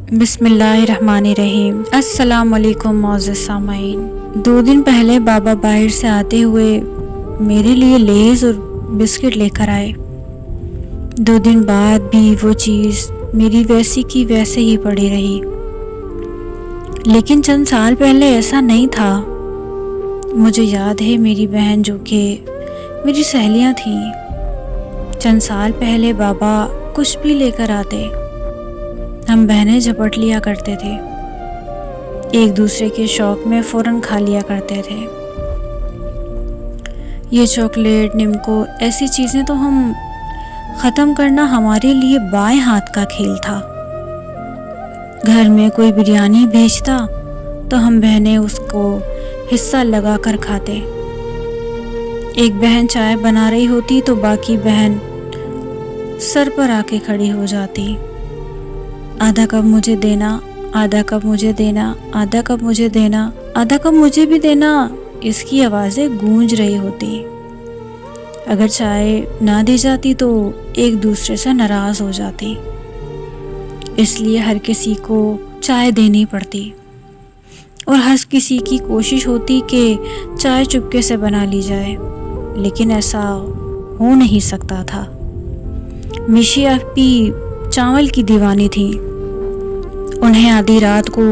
بسم اللہ الرحمن الرحیم۔ السلام علیکم معزز سامعین۔ 2 دن پہلے بابا باہر سے آتے ہوئے میرے لیے لیز اور بسکٹ لے کر آئے۔ 2 دن بعد بھی وہ چیز میری ویسی کی ویسے ہی پڑی رہی، لیکن چند سال پہلے ایسا نہیں تھا۔ مجھے یاد ہے میری بہن جو کہ میری سہیلیاں تھیں، چند سال پہلے بابا کچھ بھی لے کر آتے، ہم بہنیں جھپٹ لیا کرتے تھے، ایک دوسرے کے شوق میں فوراً کھا لیا کرتے تھے۔ یہ چاکلیٹ، نمکو، ایسی چیزیں تو ہم ختم کرنا ہمارے لیے بائیں ہاتھ کا کھیل تھا۔ گھر میں کوئی بریانی بھیجتا تو ہم بہنیں اس کو حصہ لگا کر کھاتے۔ ایک بہن چائے بنا رہی ہوتی تو باقی بہن سر پر آ کے کھڑی ہو جاتی، آدھا کپ مجھے دینا، آدھا کپ مجھے دینا، آدھا کپ مجھے دینا، آدھا کپ مجھے بھی دینا، اس کی آوازیں گونج رہی ہوتی۔ اگر چائے نہ دی جاتی تو ایک دوسرے سے ناراض ہو جاتی، اس لیے ہر کسی کو چائے دینی پڑتی اور ہر کسی کی کوشش ہوتی کہ چائے چپکے سے بنا لی جائے، لیکن ایسا ہو نہیں سکتا تھا۔ میشی آپی چاول کی دیوانی تھی، انہیں آدھی رات کو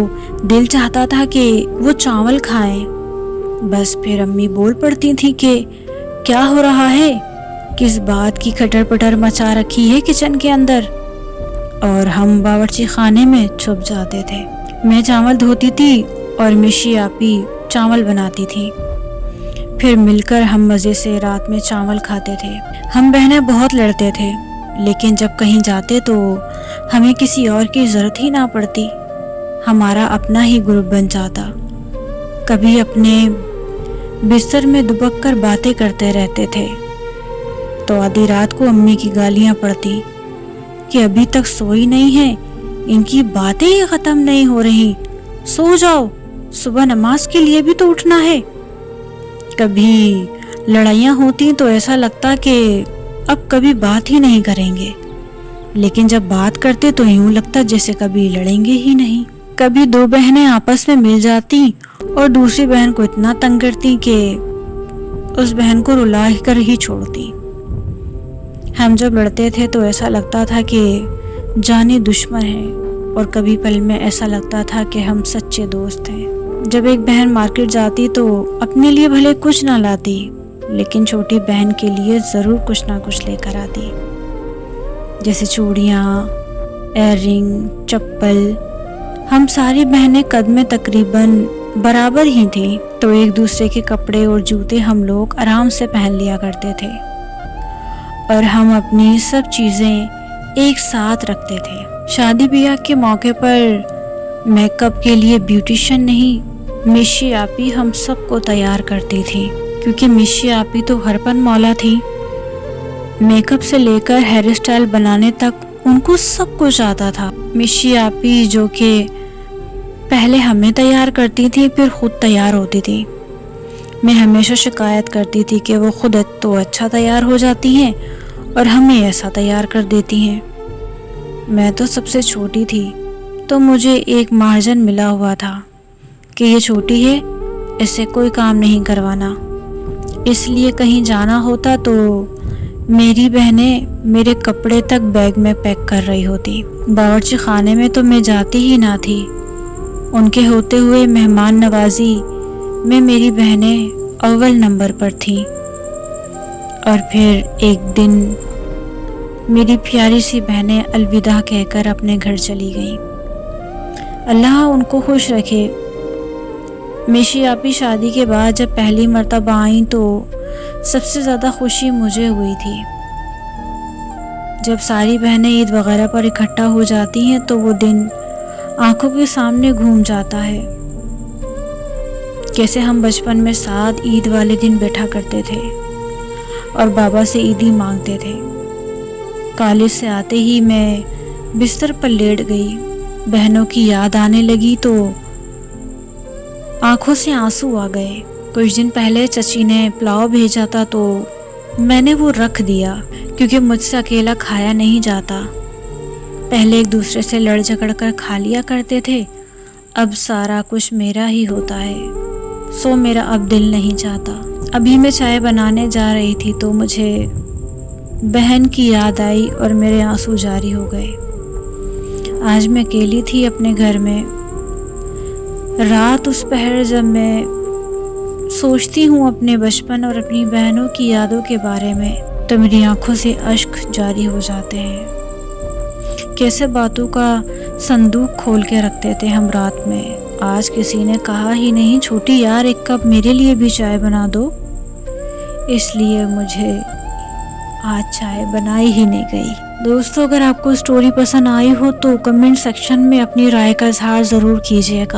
دل چاہتا تھا کہ وہ چاول کھائیں، بس پھر امی بول پڑتی تھی کہ کیا ہو رہا ہے، کس بات کی کھٹر پٹر مچا رکھی ہے کچن کے اندر، اور ہم باورچی خانے میں چھپ جاتے تھے۔ میں چاول دھوتی تھی اور میشی آپی چاول بناتی تھی، پھر مل کر ہم مزے سے رات میں چاول کھاتے تھے۔ ہم بہنیں بہت لڑتے تھے، لیکن جب کہیں جاتے تو ہمیں کسی اور کی ضرورت ہی نہ پڑتی، ہمارا اپنا ہی گروپ بن جاتا۔ کبھی اپنے بستر میں دبک کر باتیں کرتے رہتے تھے تو آدھی رات کو امی کی گالیاں پڑتی کہ ابھی تک سوئی نہیں ہے، ان کی باتیں ہی ختم نہیں ہو رہی، سو جاؤ، صبح نماز کے لیے بھی تو اٹھنا ہے۔ کبھی لڑائیاں ہوتی تو ایسا لگتا کہ اب کبھی بات ہی نہیں کریں گے، لیکن جب بات کرتے تو یوں لگتا جیسے کبھی لڑیں گے ہی نہیں۔ کبھی 2 بہنیں آپس میں مل جاتی اور دوسری بہن کو اتنا تنگ کرتی کہ اس بہن کو رلا کر ہی چھوڑتی۔ ہم جب لڑتے تھے تو ایسا لگتا تھا کہ جانی دشمن ہیں، اور کبھی پل میں ایسا لگتا تھا کہ ہم سچے دوست ہیں۔ جب ایک بہن مارکیٹ جاتی تو اپنے لیے بھلے کچھ نہ لاتی، لیکن چھوٹی بہن کے لیے ضرور کچھ نہ کچھ لے کر آتی، جیسے چوڑیاں، ایئر رنگ، چپل۔ ہم ساری بہنیں قد میں تقریباً برابر ہی تھیں، تو ایک دوسرے کے کپڑے اور جوتے ہم لوگ آرام سے پہن لیا کرتے تھے، اور ہم اپنی سب چیزیں ایک ساتھ رکھتے تھے۔ شادی بیاہ کے موقع پر میک اپ کے لیے بیوٹیشین نہیں، میشی آپی ہم سب کو تیار کرتی تھی، کیونکہ میشی آپی تو ہر پن مولا تھی۔ میک اپ سے لے کر ہیئر اسٹائل بنانے تک ان کو سب کچھ آتا تھا۔ میشی آپی جو کہ پہلے ہمیں تیار کرتی تھی پھر خود تیار ہوتی تھی۔ میں ہمیشہ شکایت کرتی تھی کہ وہ خود تو اچھا تیار ہو جاتی ہیں اور ہمیں ایسا تیار کر دیتی ہیں۔ میں تو سب سے چھوٹی تھی تو مجھے ایک مہاجن ملا ہوا تھا کہ یہ چھوٹی ہے، اس سے کوئی کام نہیں کروانا، اس لیے کہیں جانا ہوتا تو میری بہنیں میرے کپڑے تک بیگ میں پیک کر رہی ہوتی۔ باورچی خانے میں تو میں جاتی ہی نہ تھی، ان کے ہوتے ہوئے مہمان نوازی میں میری بہنیں اول نمبر پر تھیں۔ اور پھر ایک دن میری پیاری سی بہنیں الوداع کہہ کر اپنے گھر چلی گئیں، اللہ ان کو خوش رکھے۔ میشی آپی شادی کے بعد جب پہلی مرتبہ آئیں تو سب سے زیادہ خوشی مجھے ہوئی تھی۔ جب ساری بہنیں عید وغیرہ پر اکٹھا ہو جاتی ہیں تو وہ دن آنکھوں کے سامنے گھوم جاتا ہے، کیسے ہم بچپن میں ساتھ عید والے دن بیٹھا کرتے تھے اور بابا سے عیدی مانگتے تھے۔ کالج سے آتے ہی میں بستر پر لیٹ گئی، بہنوں کی یاد آنے لگی تو آنکھوں سے آنسو آ گئے۔ کچھ دن پہلے چچی نے پلاؤ بھیجا تھا تو میں نے وہ رکھ دیا، کیونکہ مجھ سے اکیلا کھایا نہیں جاتا۔ پہلے ایک دوسرے سے لڑ جھگڑ کر کھا لیا کرتے تھے، اب سارا کچھ میرا ہی ہوتا ہے، سو میرا اب دل نہیں چاہتا۔ ابھی میں چائے بنانے جا رہی تھی تو مجھے بہن کی یاد آئی اور میرے آنسو جاری ہو گئے۔ آج میں اکیلی تھی اپنے گھر میں، رات اس پہر جب میں سوچتی ہوں اپنے بچپن اور اپنی بہنوں کی یادوں کے بارے میں تو میری آنکھوں سے اشک جاری ہو جاتے ہیں۔ کیسے باتوں کا صندوق کھول کے رکھتے تھے ہم رات میں، آج کسی نے کہا ہی نہیں چھوٹی یار ایک کپ میرے لیے بھی چائے بنا دو، اس لیے مجھے آج چائے بنائی ہی نہیں گئی۔ دوستو اگر آپ کو سٹوری پسند آئی ہو تو کمنٹ سیکشن میں اپنی رائے کا اظہار ضرور کیجیے گا۔